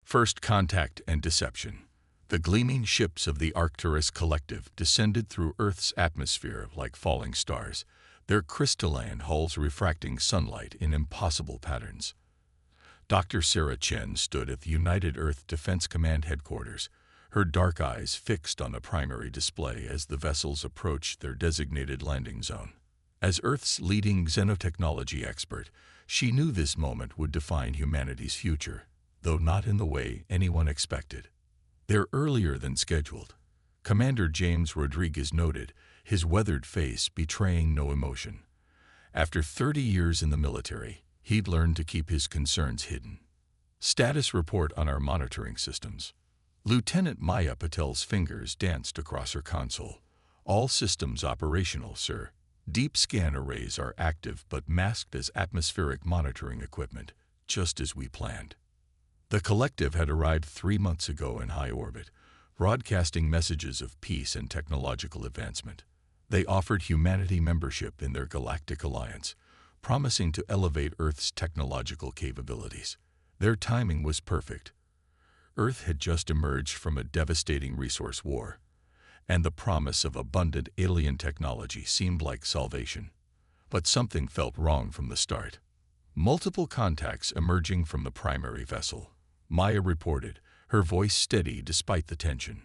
First contact and deception. The gleaming ships of the Arcturus Collective descended through Earth's atmosphere like falling stars, their crystalline hulls refracting sunlight in impossible patterns. Dr. Sarah Chen stood at the United Earth Defense Command headquarters, her dark eyes fixed on the primary display as the vessels approached their designated landing zone. As Earth's leading xenotechnology expert, she knew this moment would define humanity's future, though not in the way anyone expected. They're earlier than scheduled, Commander James Rodriguez noted, his weathered face betraying no emotion. After 30 years in the military, he'd learned to keep his concerns hidden. Status report on our monitoring systems. Lieutenant Maya Patel's fingers danced across her console. All systems operational, sir. Deep scan arrays are active but masked as atmospheric monitoring equipment, just as we planned. The collective had arrived 3 months ago in high orbit, broadcasting messages of peace and technological advancement. They offered humanity membership in their galactic alliance, promising to elevate Earth's technological capabilities. Their timing was perfect. Earth had just emerged from a devastating resource war, and the promise of abundant alien technology seemed like salvation. But something felt wrong from the start. Multiple contacts emerging from the primary vessel, Maya reported, her voice steady despite the tension.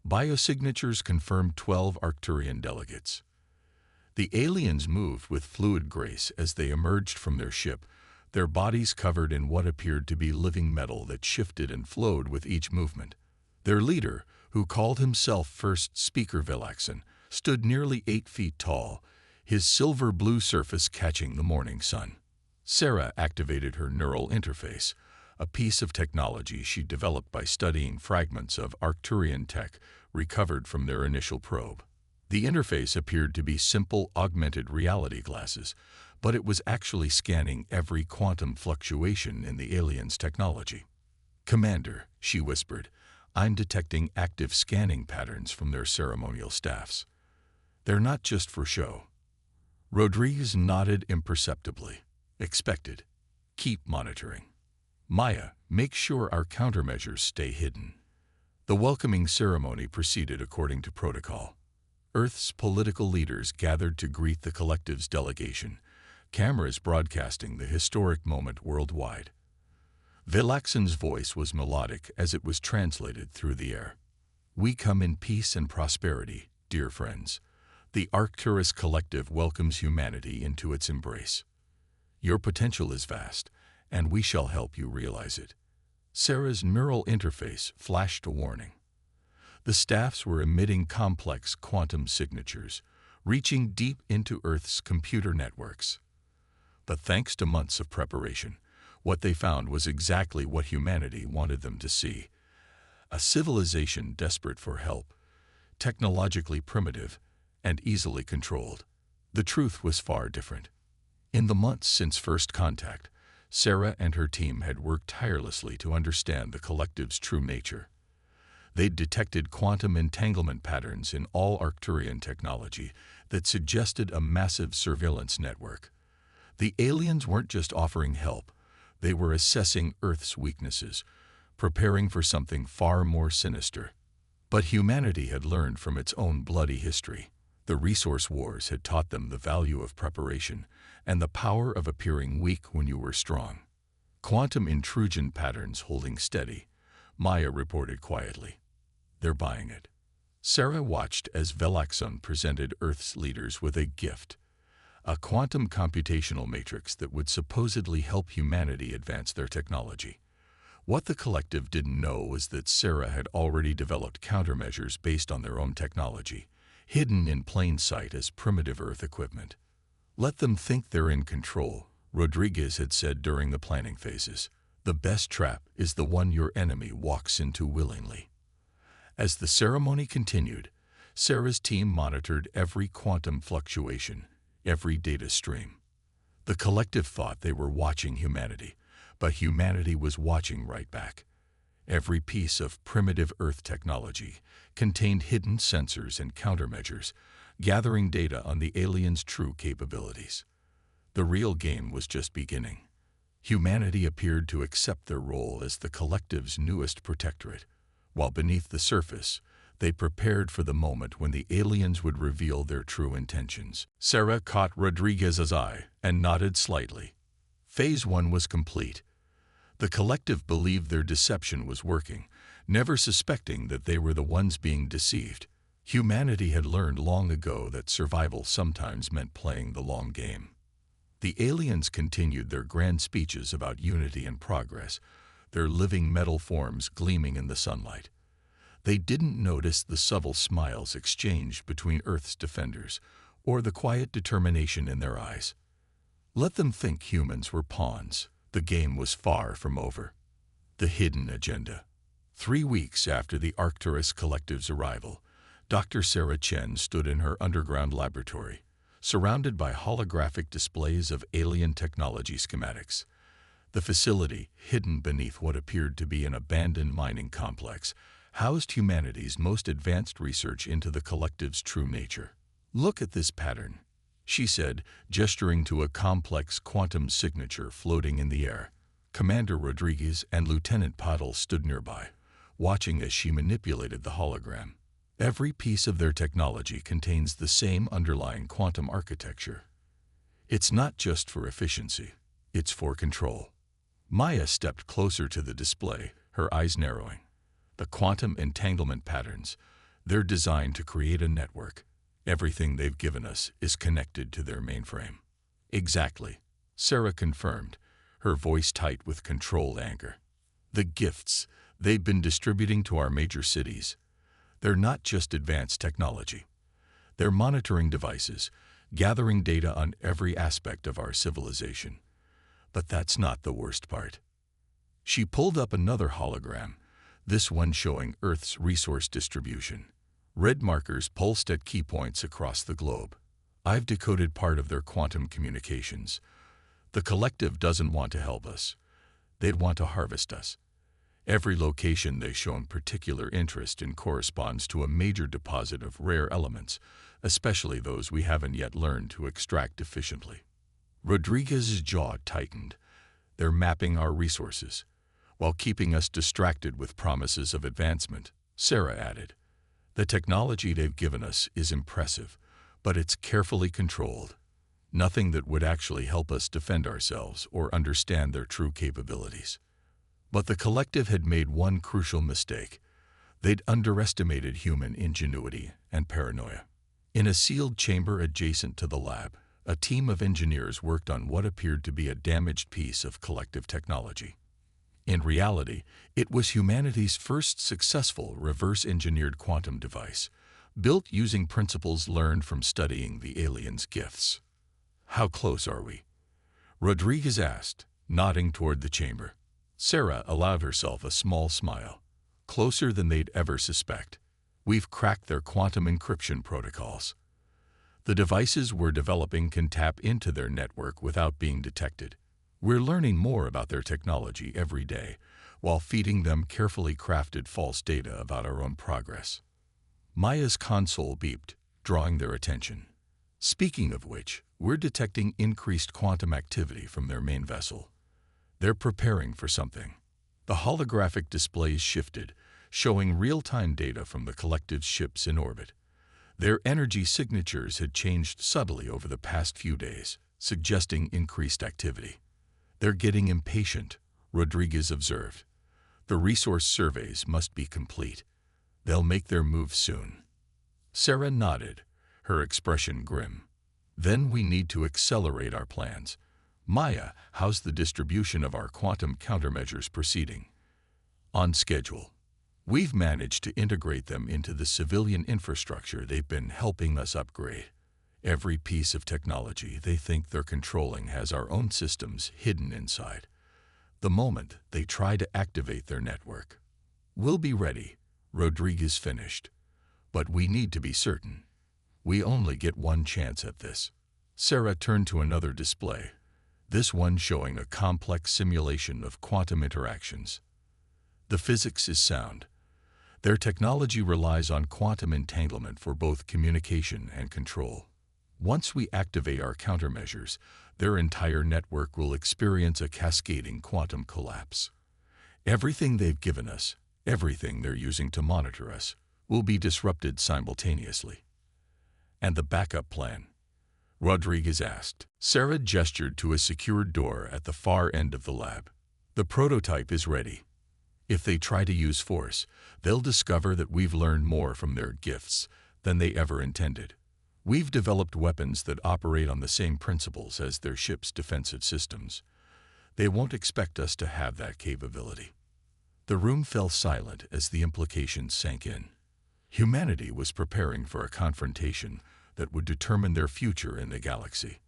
Biosignatures confirmed 12 Arcturian delegates. The aliens moved with fluid grace as they emerged from their ship, their bodies covered in what appeared to be living metal that shifted and flowed with each movement. Their leader, who called himself First Speaker Velaxon, stood nearly 8 feet tall, his silver-blue surface catching the morning sun. Sarah activated her neural interface, a piece of technology she developed by studying fragments of Arcturian tech recovered from their initial probe. The interface appeared to be simple augmented reality glasses, but it was actually scanning every quantum fluctuation in the aliens' technology. "Commander," she whispered, "I'm detecting active scanning patterns from their ceremonial staffs. They're not just for show." Rodriguez nodded imperceptibly. "Expected. Keep monitoring. Maya, make sure our countermeasures stay hidden." The welcoming ceremony proceeded according to protocol. Earth's political leaders gathered to greet the collective's delegation, cameras broadcasting the historic moment worldwide. Velaxon's voice was melodic as it was translated through the air. "We come in peace and prosperity, dear friends. The Arcturus Collective welcomes humanity into its embrace. Your potential is vast, and we shall help you realize it." Sarah's neural interface flashed a warning. The staffs were emitting complex quantum signatures, reaching deep into Earth's computer networks. But thanks to months of preparation, what they found was exactly what humanity wanted them to see: a civilization desperate for help, technologically primitive, and easily controlled. The truth was far different. In the months since first contact, Sarah and her team had worked tirelessly to understand the collective's true nature. They'd detected quantum entanglement patterns in all Arcturian technology that suggested a massive surveillance network. The aliens weren't just offering help, they were assessing Earth's weaknesses, preparing for something far more sinister. But humanity had learned from its own bloody history. The resource wars had taught them the value of preparation and the power of appearing weak when you were strong. "Quantum intrusion patterns holding steady," Maya reported quietly. "They're buying it." Sarah watched as Velaxon presented Earth's leaders with a gift: a quantum computational matrix that would supposedly help humanity advance their technology. What the collective didn't know was that Sarah had already developed countermeasures based on their own technology, hidden in plain sight as primitive Earth equipment. "Let them think they're in control," Rodriguez had said during the planning phases. "The best trap is the one your enemy walks into willingly." As the ceremony continued, Sarah's team monitored every quantum fluctuation, every data stream. The collective thought they were watching humanity, but humanity was watching right back. Every piece of primitive Earth technology contained hidden sensors and countermeasures, gathering data on the aliens' true capabilities. The real game was just beginning. Humanity appeared to accept their role as the collective's newest protectorate, while beneath the surface, they prepared for the moment when the aliens would reveal their true intentions. Sarah caught Rodriguez's eye and nodded slightly. Phase 1 was complete. The collective believed their deception was working, never suspecting that they were the ones being deceived. Humanity had learned long ago that survival sometimes meant playing the long game. The aliens continued their grand speeches about unity and progress, their living metal forms gleaming in the sunlight. They didn't notice the subtle smiles exchanged between Earth's defenders, or the quiet determination in their eyes. Let them think humans were pawns. The game was far from over. The hidden agenda. 3 weeks after the Arcturus Collective's arrival, Dr. Sarah Chen stood in her underground laboratory, surrounded by holographic displays of alien technology schematics. The facility, hidden beneath what appeared to be an abandoned mining complex, housed humanity's most advanced research into the collective's true nature. "Look at this pattern," she said, gesturing to a complex quantum signature floating in the air. Commander Rodriguez and Lieutenant Paddle stood nearby, watching as she manipulated the hologram. Every piece of their technology contains the same underlying quantum architecture. It's not just for efficiency, it's for control. Maya stepped closer to the display, her eyes narrowing. The quantum entanglement patterns, they're designed to create a network. Everything they've given us is connected to their mainframe. Exactly, Sarah confirmed, her voice tight with controlled anger. The gifts they've been distributing to our major cities, they're not just advanced technology. They're monitoring devices, gathering data on every aspect of our civilization. But that's not the worst part. She pulled up another hologram, this one showing Earth's resource distribution. Red markers pulsed at key points across the globe. I've decoded part of their quantum communications. The collective doesn't want to help us. They'd want to harvest us. Every location they've shown particular interest in corresponds to a major deposit of rare elements, especially those we haven't yet learned to extract efficiently. Rodriguez's jaw tightened. They're mapping our resources, while keeping us distracted with promises of advancement, Sarah added. The technology they've given us is impressive, but it's carefully controlled. Nothing that would actually help us defend ourselves or understand their true capabilities. But the collective had made one crucial mistake. They'd underestimated human ingenuity and paranoia. In a sealed chamber adjacent to the lab, a team of engineers worked on what appeared to be a damaged piece of collective technology. In reality, it was humanity's first successful reverse-engineered quantum device, built using principles learned from studying the aliens' gifts. "How close are we?" Rodriguez asked, nodding toward the chamber. Sarah allowed herself a small smile. "Closer than they'd ever suspect. We've cracked their quantum encryption protocols. The devices we're developing can tap into their network without being detected. We're learning more about their technology every day, while feeding them carefully crafted false data about our own progress." Maya's console beeped, drawing their attention. "Speaking of which, we're detecting increased quantum activity from their main vessel. They're preparing for something." The holographic displays shifted, showing real-time data from the collective's ships in orbit. Their energy signatures had changed subtly over the past few days, suggesting increased activity. "They're getting impatient," Rodriguez observed. "The resource surveys must be complete. They'll make their move soon." Sarah nodded, her expression grim. "Then we need to accelerate our plans. Maya, how's the distribution of our quantum countermeasures proceeding?" "On schedule. We've managed to integrate them into the civilian infrastructure they've been helping us upgrade. Every piece of technology they think they're controlling has our own systems hidden inside. The moment they try to activate their network, we'll be ready," Rodriguez finished. "But we need to be certain. We only get one chance at this." Sarah turned to another display, this one showing a complex simulation of quantum interactions. "The physics is sound. Their technology relies on quantum entanglement for both communication and control. Once we activate our countermeasures, Their entire network will experience a cascading quantum collapse. Everything they've given us, everything they're using to monitor us, will be disrupted simultaneously. And the backup plan? Rodriguez asked. Sarah gestured to a secured door at the far end of the lab. The prototype is ready. If they try to use force, they'll discover that we've learned more from their gifts than they ever intended. We've developed weapons that operate on the same principles as their ship's defensive systems. They won't expect us to have that capability. The room fell silent as the implications sank in. Humanity was preparing for a confrontation that would determine their future in the galaxy.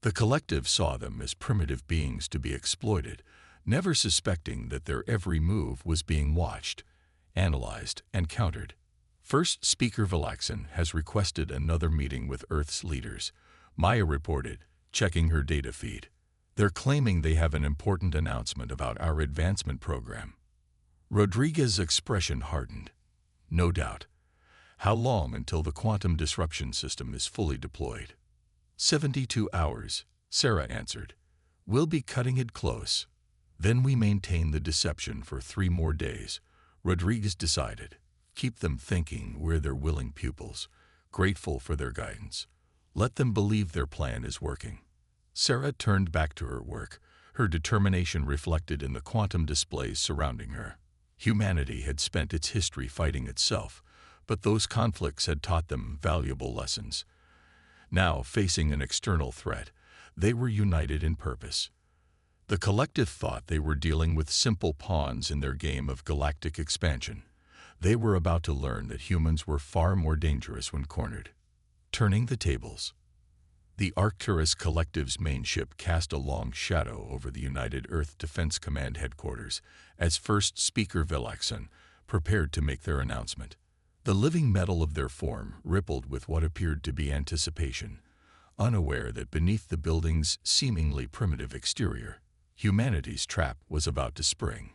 The collective saw them as primitive beings to be exploited, never suspecting that their every move was being watched, analyzed, and countered. First Speaker Valaxan has requested another meeting with Earth's leaders, Maya reported, checking her data feed. They're claiming they have an important announcement about our advancement program. Rodriguez's expression hardened. No doubt. How long until the quantum disruption system is fully deployed? 72 hours, Sarah answered. We'll be cutting it close. Then we maintain the deception for 3 more days, Rodriguez decided. Keep them thinking we're their willing pupils, grateful for their guidance. Let them believe their plan is working. Sarah turned back to her work, her determination reflected in the quantum displays surrounding her. Humanity had spent its history fighting itself, but those conflicts had taught them valuable lessons. Now, facing an external threat, they were united in purpose. The collective thought they were dealing with simple pawns in their game of galactic expansion. They were about to learn that humans were far more dangerous when cornered. Turning the tables. The Arcturus Collective's main ship cast a long shadow over the United Earth Defense Command headquarters as First Speaker Valaxan prepared to make their announcement. The living metal of their form rippled with what appeared to be anticipation, unaware that beneath the building's seemingly primitive exterior, humanity's trap was about to spring.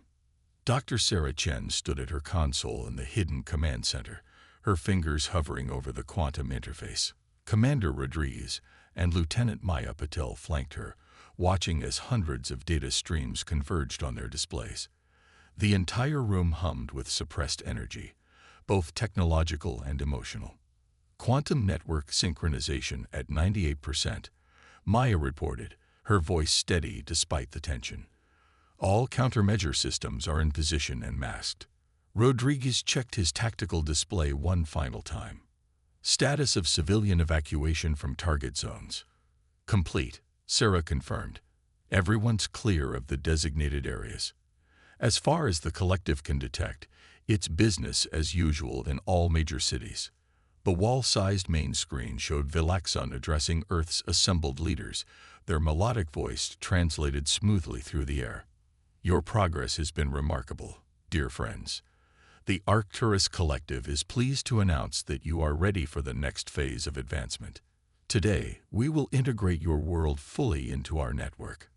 Dr. Sarah Chen stood at her console in the hidden command center, her fingers hovering over the quantum interface. Commander Rodriguez and Lieutenant Maya Patel flanked her, watching as hundreds of data streams converged on their displays. The entire room hummed with suppressed energy, both technological and emotional. Quantum network synchronization at 98%, Maya reported, her voice steady despite the tension. All countermeasure systems are in position and masked. Rodriguez checked his tactical display one final time. Status of civilian evacuation from target zones. Complete, Sarah confirmed. Everyone's clear of the designated areas. As far as the collective can detect, it's business as usual in all major cities. The wall-sized main screen showed Valaxan addressing Earth's assembled leaders, their melodic voice translated smoothly through the air. Your progress has been remarkable, dear friends. The Arcturus Collective is pleased to announce that you are ready for the next phase of advancement. Today, we will integrate your world fully into our network.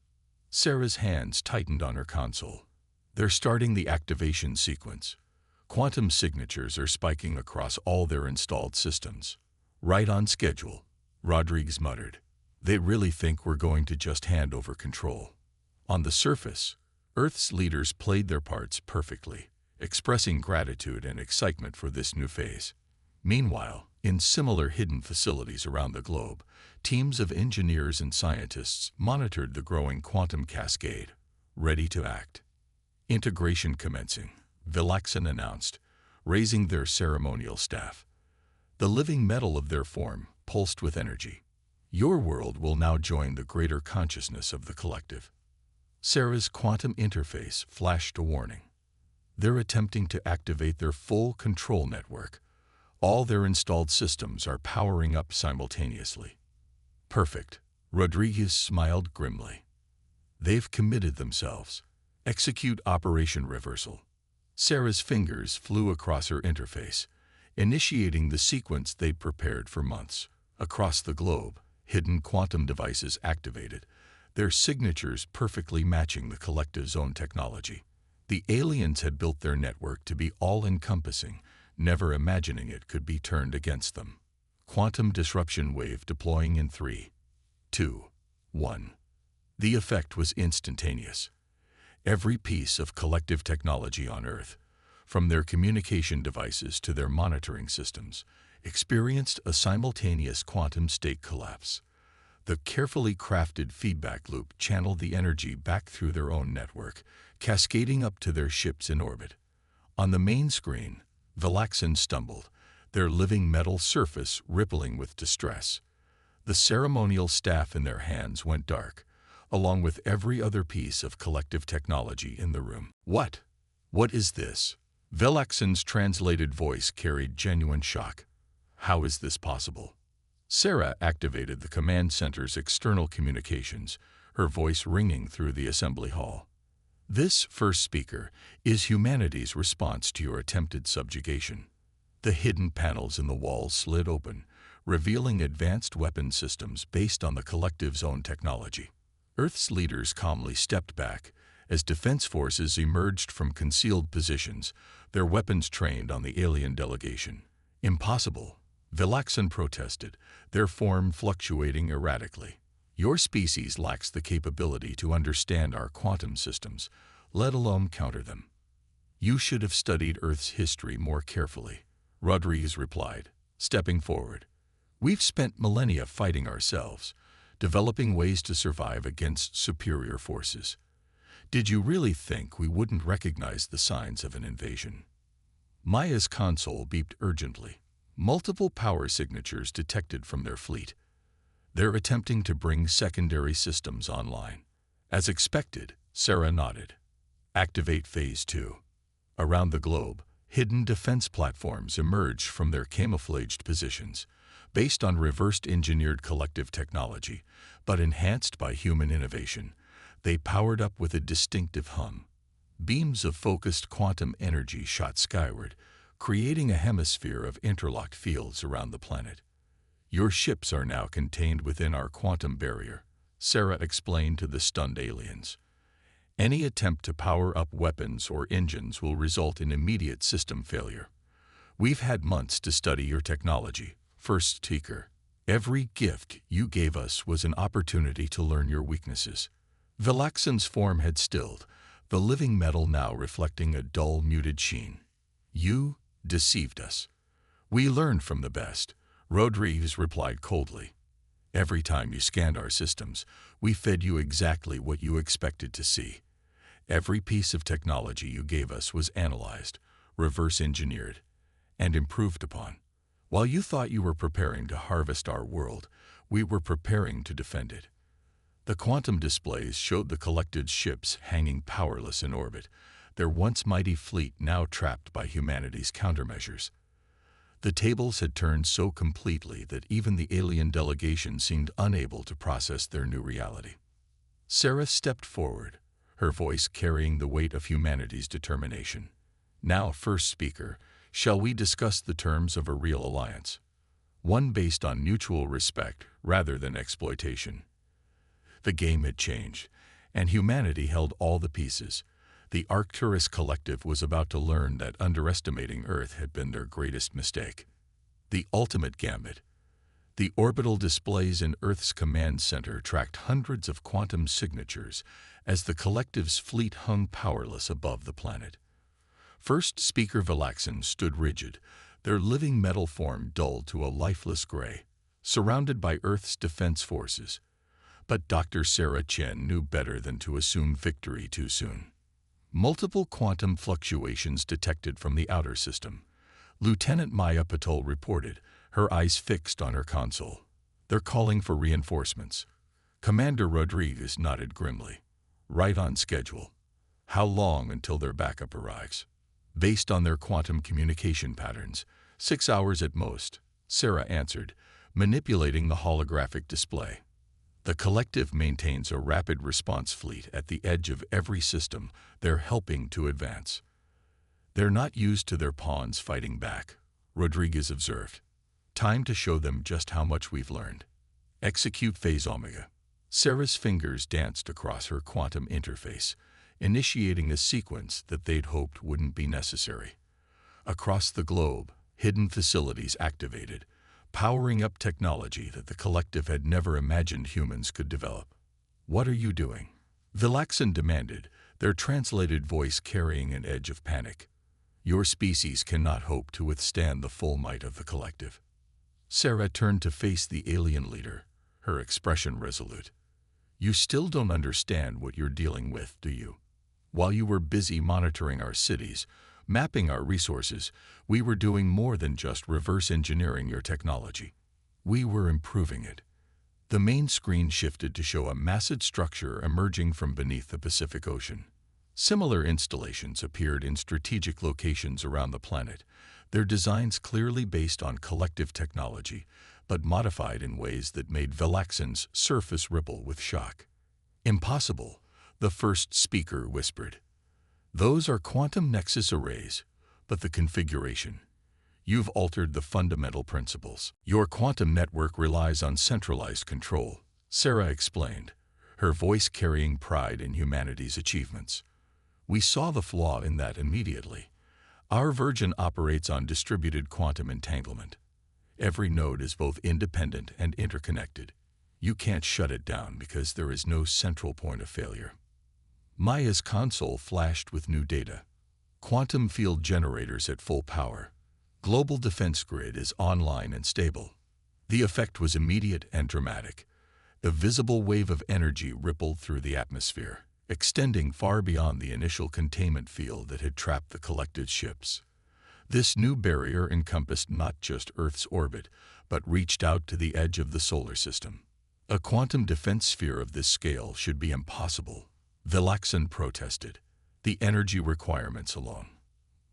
Sarah's hands tightened on her console. They're starting the activation sequence. Quantum signatures are spiking across all their installed systems. Right on schedule, Rodriguez muttered. They really think we're going to just hand over control. On the surface, Earth's leaders played their parts perfectly, expressing gratitude and excitement for this new phase. Meanwhile, in similar hidden facilities around the globe, teams of engineers and scientists monitored the growing quantum cascade, ready to act. Integration commencing, Valaxan announced, raising their ceremonial staff. The living metal of their form pulsed with energy. Your world will now join the greater consciousness of the collective. Sarah's quantum interface flashed a warning. They're attempting to activate their full control network. All their installed systems are powering up simultaneously. Perfect, Rodriguez smiled grimly. They've committed themselves. Execute Operation Reversal. Sarah's fingers flew across her interface, initiating the sequence they'd prepared for months. Across the globe, hidden quantum devices activated, their signatures perfectly matching the collective's own technology. The aliens had built their network to be all-encompassing, never imagining it could be turned against them. Quantum disruption wave deploying in 3, 2, 1. The effect was instantaneous. Every piece of collective technology on Earth, from their communication devices to their monitoring systems, experienced a simultaneous quantum state collapse. The carefully crafted feedback loop channeled the energy back through their own network, cascading up to their ships in orbit. On the main screen, Valaxians stumbled, their living metal surface rippling with distress. The ceremonial staff in their hands went dark, along with every other piece of collective technology in the room. What? What is this? Valaxian's translated voice carried genuine shock. How is this possible? Sarah activated the command center's external communications, her voice ringing through the assembly hall. This first speaker is humanity's response to your attempted subjugation. The hidden panels in the walls slid open, revealing advanced weapon systems based on the collective's own technology. Earth's leaders calmly stepped back as defense forces emerged from concealed positions, their weapons trained on the alien delegation. Impossible, Valaxian protested, their form fluctuating erratically. Your species lacks the capability to understand our quantum systems, let alone counter them. You should have studied Earth's history more carefully, Rodriguez replied, stepping forward. We've spent millennia fighting ourselves, developing ways to survive against superior forces. Did you really think we wouldn't recognize the signs of an invasion? Maya's console beeped urgently. Multiple power signatures detected from their fleet. They're attempting to bring secondary systems online. As expected, Sarah nodded. Activate Phase 2. Around the globe, hidden defense platforms emerged from their camouflaged positions, based on reversed-engineered collective technology, but enhanced by human innovation. They powered up with a distinctive hum. Beams of focused quantum energy shot skyward, creating a hemisphere of interlocked fields around the planet. Your ships are now contained within our quantum barrier, Sarah explained to the stunned aliens. Any attempt to power up weapons or engines will result in immediate system failure. We've had months to study your technology, first speaker. Every gift you gave us was an opportunity to learn your weaknesses. Valaxian's form had stilled, the living metal now reflecting a dull, muted sheen. You deceived us. We learned from the best, Rodriguez replied coldly. Every time you scanned our systems, we fed you exactly what you expected to see. Every piece of technology you gave us was analyzed, reverse-engineered, and improved upon. While you thought you were preparing to harvest our world, we were preparing to defend it. The quantum displays showed the collected ships hanging powerless in orbit, their once mighty fleet now trapped by humanity's countermeasures. The tables had turned so completely that even the alien delegation seemed unable to process their new reality. Sarah stepped forward, her voice carrying the weight of humanity's determination. Now, first speaker, shall we discuss the terms of a real alliance? One based on mutual respect rather than exploitation. The game had changed, and humanity held all the pieces. The Arcturus Collective was about to learn that underestimating Earth had been their greatest mistake. The ultimate gambit. The orbital displays in Earth's command center tracked hundreds of quantum signatures as the Collective's fleet hung powerless above the planet. First speaker Valaxian stood rigid, their living metal form dulled to a lifeless gray, surrounded by Earth's defense forces. But Dr. Sarah Chen knew better than to assume victory too soon. Multiple quantum fluctuations detected from the outer system. Lieutenant Maya Patel reported, her eyes fixed on her console. They're calling for reinforcements. Commander Rodriguez nodded grimly. Right on schedule. How long until their backup arrives? Based on their quantum communication patterns, 6 hours at most, Sarah answered, manipulating the holographic display. The Collective maintains a rapid response fleet at the edge of every system they're helping to advance. They're not used to their pawns fighting back, Rodriguez observed. Time to show them just how much we've learned. Execute Phase Omega. Sarah's fingers danced across her quantum interface, initiating a sequence that they'd hoped wouldn't be necessary. Across the globe, hidden facilities activated, powering up technology that the Collective had never imagined humans could develop. "What are you doing?" Vilaxan demanded, their translated voice carrying an edge of panic. "Your species cannot hope to withstand the full might of the collective." Sarah turned to face the alien leader, her expression resolute. "You still don't understand what you're dealing with, do you? While you were busy monitoring our cities, mapping our resources, we were doing more than just reverse engineering your technology. We were improving it." The main screen shifted to show a massive structure emerging from beneath the Pacific Ocean. Similar installations appeared in strategic locations around the planet, their designs clearly based on collective technology, but modified in ways that made Vilaxan's surface ripple with shock. "Impossible," the first speaker whispered. "Those are quantum nexus arrays, but the configuration. You've altered the fundamental principles. Your quantum network relies on centralized control," Sarah explained, her voice carrying pride in humanity's achievements. "We saw the flaw in that immediately. Our version operates on distributed quantum entanglement. Every node is both independent and interconnected. You can't shut it down because there is no central point of failure." Maya's console flashed with new data. Quantum field generators at full power. Global defense grid is online and stable. The effect was immediate and dramatic. A visible wave of energy rippled through the atmosphere, extending far beyond the initial containment field that had trapped the collected ships. This new barrier encompassed not just Earth's orbit, but reached out to the edge of the solar system. "A quantum defense sphere of this scale should be impossible," Vilaxan protested. "The energy requirements alone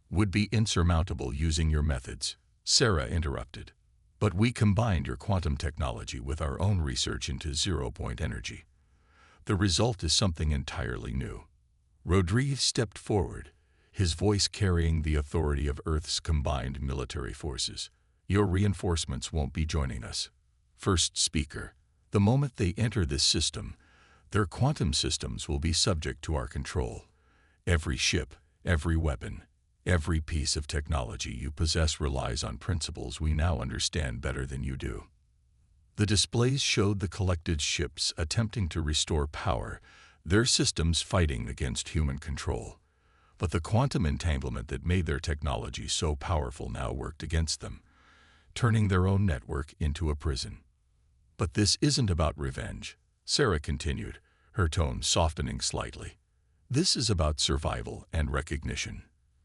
would be insurmountable using your methods," Sarah interrupted. "But we combined your quantum technology with our own research into zero-point energy. The result is something entirely new." Rodriguez stepped forward, his voice carrying the authority of Earth's combined military forces. "Your reinforcements won't be joining us." First speaker. "The moment they enter this system, their quantum systems will be subject to our control. Every ship, every weapon, every piece of technology you possess relies on principles we now understand better than you do." The displays showed the collected ships attempting to restore power, their systems fighting against human control. But the quantum entanglement that made their technology so powerful now worked against them, turning their own network into a prison. "But this isn't about revenge," Sarah continued, her tone softening slightly. "This is about survival and recognition.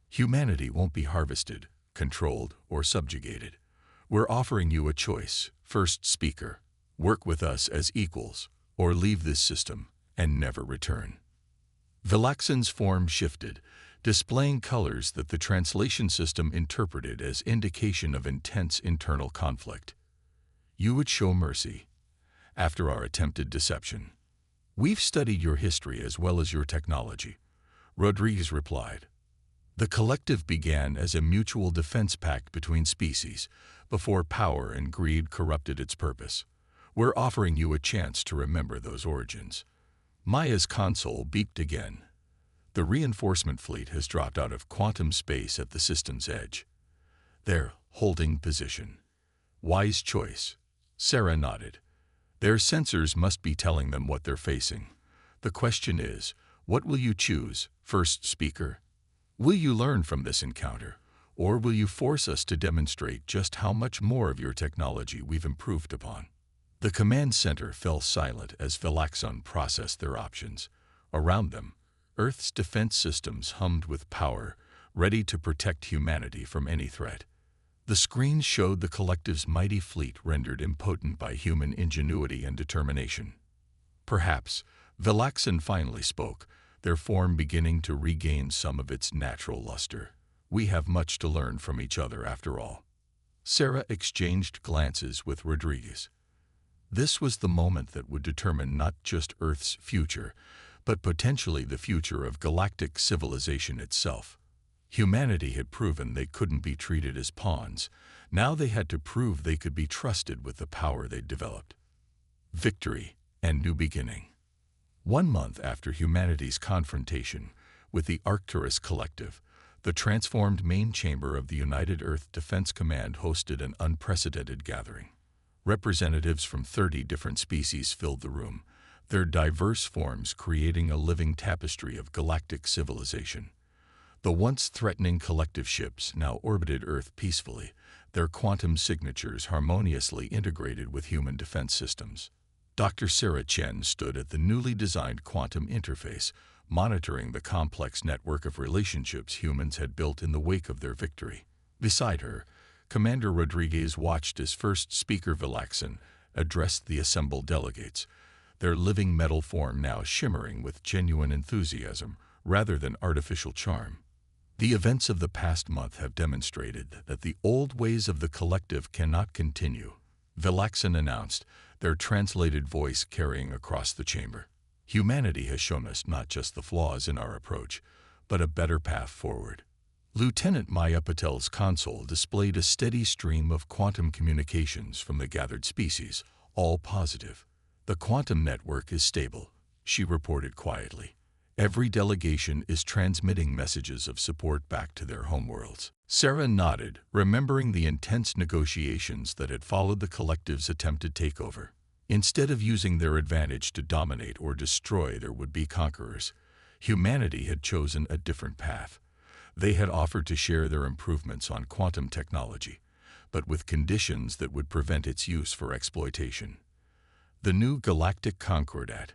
Humanity won't be harvested, controlled, or subjugated. We're offering you a choice, first speaker. Work with us as equals, or leave this system and never return." Vilaxan's form shifted, displaying colors that the translation system interpreted as indication of intense internal conflict. "You would show mercy after our attempted deception." "We've studied your history as well as your technology," Rodriguez replied. "The collective began as a mutual defense pact between species, before power and greed corrupted its purpose. We're offering you a chance to remember those origins." Maya's console beeped again. "The reinforcement fleet has dropped out of quantum space at the system's edge. They're holding position." "Wise choice," Sarah nodded. "Their sensors must be telling them what they're facing. The question is, what will you choose, first speaker? Will you learn from this encounter, or will you force us to demonstrate just how much more of your technology we've improved upon?" The command center fell silent as Vilaxan processed their options. Around them, Earth's defense systems hummed with power, ready to protect humanity from any threat. The screens showed the collective's mighty fleet rendered impotent by human ingenuity and determination. "Perhaps," Vilaxan finally spoke, their form beginning to regain some of its natural luster. "We have much to learn from each other after all." Sarah exchanged glances with Rodriguez. This was the moment that would determine not just Earth's future, but potentially the future of galactic civilization itself. Humanity had proven they couldn't be treated as pawns. Now they had to prove they could be trusted with the power they'd developed. Victory and new beginning. 1 month after humanity's confrontation with the Arcturus Collective, the transformed main chamber of the United Earth Defense Command hosted an unprecedented gathering. Representatives from 30 different species filled the room, their diverse forms creating a living tapestry of galactic civilization. The once threatening collective ships now orbited Earth peacefully, their quantum signatures harmoniously integrated with human defense systems. Dr. Sarah Chen stood at the newly designed quantum interface, monitoring the complex network of relationships humans had built in the wake of their victory. Beside her, Commander Rodriguez watched as first speaker Vilaxin addressed the assembled delegates, their living metal form now shimmering with genuine enthusiasm rather than artificial charm. The events of the past month have demonstrated that the old ways of the collective cannot continue, Vilaxin announced, their translated voice carrying across the chamber. Humanity has shown us not just the flaws in our approach, but a better path forward. Lieutenant Maya Patel's console displayed a steady stream of quantum communications from the gathered species, all positive. The quantum network is stable, she reported quietly. Every delegation is transmitting messages of support back to their homeworlds. Sarah nodded, remembering the intense negotiations that had followed the collective's attempted takeover. Instead of using their advantage to dominate or destroy their would-be conquerors, humanity had chosen a different path. They had offered to share their improvements on quantum technology, but with conditions that would prevent its use for exploitation. The new Galactic Concordat,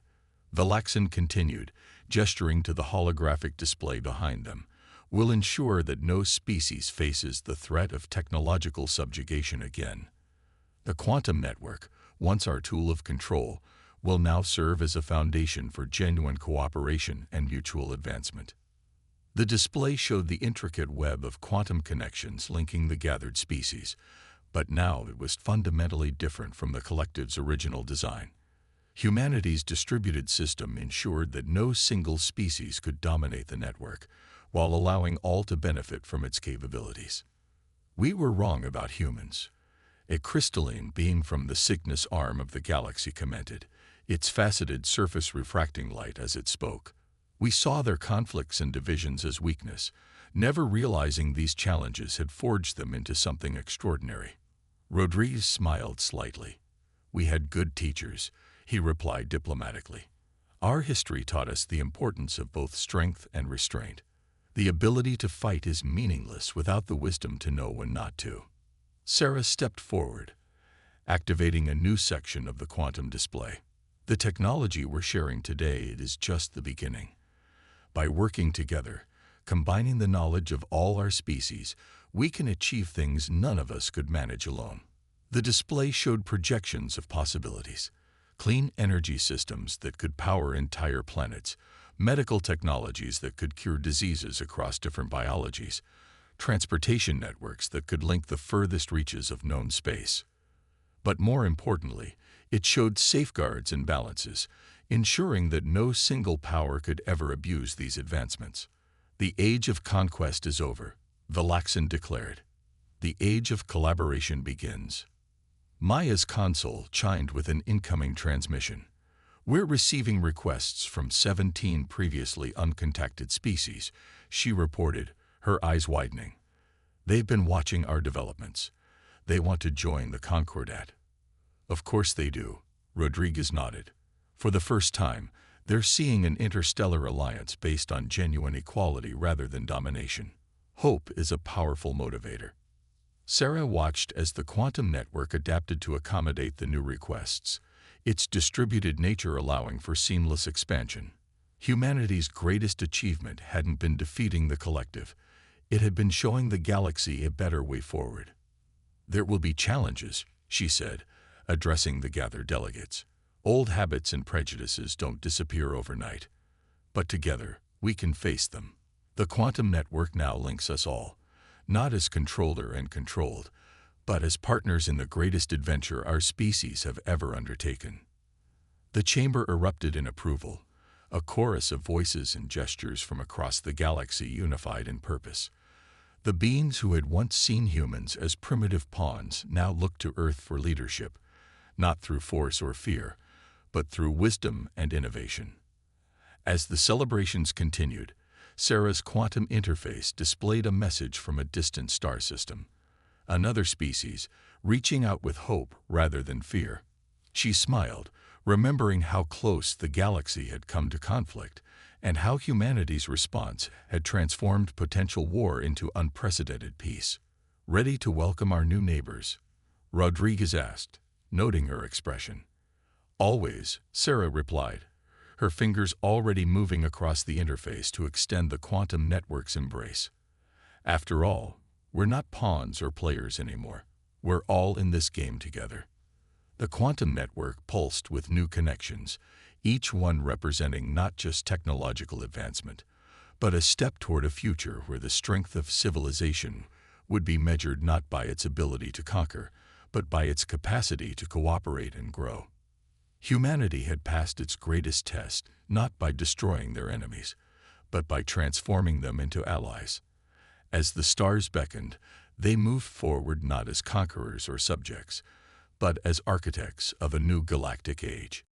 Vilaxin continued, gesturing to the holographic display behind them, will ensure that no species faces the threat of technological subjugation again. The quantum network, once our tool of control, will now serve as a foundation for genuine cooperation and mutual advancement. The display showed the intricate web of quantum connections linking the gathered species, but now it was fundamentally different from the collective's original design. Humanity's distributed system ensured that no single species could dominate the network, while allowing all to benefit from its capabilities. We were wrong about humans. A crystalline being from the Cygnus arm of the galaxy commented, its faceted surface refracting light as it spoke. We saw their conflicts and divisions as weakness, never realizing these challenges had forged them into something extraordinary. Rodriguez smiled slightly. We had good teachers, he replied diplomatically. Our history taught us the importance of both strength and restraint. The ability to fight is meaningless without the wisdom to know when not to. Sarah stepped forward, activating a new section of the quantum display. The technology we're sharing today is just the beginning. By working together, combining the knowledge of all our species, we can achieve things none of us could manage alone. The display showed projections of possibilities. Clean energy systems that could power entire planets, medical technologies that could cure diseases across different biologies, transportation networks that could link the furthest reaches of known space. But more importantly, it showed safeguards and balances, ensuring that no single power could ever abuse these advancements. The age of conquest is over, Vilaxin declared. The age of collaboration begins. Maya's console chimed with an incoming transmission. We're receiving requests from 17 previously uncontacted species, she reported, her eyes widening. They've been watching our developments. They want to join the Concordat. Of course they do, Rodriguez nodded. For the first time, they're seeing an interstellar alliance based on genuine equality rather than domination. Hope is a powerful motivator. Sarah watched as the quantum network adapted to accommodate the new requests, its distributed nature allowing for seamless expansion. Humanity's greatest achievement hadn't been defeating the collective. It had been showing the galaxy a better way forward. There will be challenges, she said, addressing the gathered delegates. Old habits and prejudices don't disappear overnight. But together, we can face them. The quantum network now links us all, not as controller and controlled, but as partners in the greatest adventure our species have ever undertaken. The chamber erupted in approval, a chorus of voices and gestures from across the galaxy unified in purpose. The beings who had once seen humans as primitive pawns now looked to Earth for leadership, not through force or fear, but through wisdom and innovation. As the celebrations continued, Sarah's quantum interface displayed a message from a distant star system. Another species, reaching out with hope rather than fear. She smiled, remembering how close the galaxy had come to conflict and how humanity's response had transformed potential war into unprecedented peace. "Ready to welcome our new neighbors?" Rodriguez asked, noting her expression. "Always," Sarah replied, her fingers already moving across the interface to extend the quantum network's embrace. "After all, we're not pawns or players anymore. We're all in this game together." The quantum network pulsed with new connections, each one representing not just technological advancement, but a step toward a future where the strength of civilization would be measured not by its ability to conquer, but by its capacity to cooperate and grow. Humanity had passed its greatest test not by destroying their enemies, but by transforming them into allies. As the stars beckoned, they moved forward not as conquerors or subjects, but as architects of a new galactic age.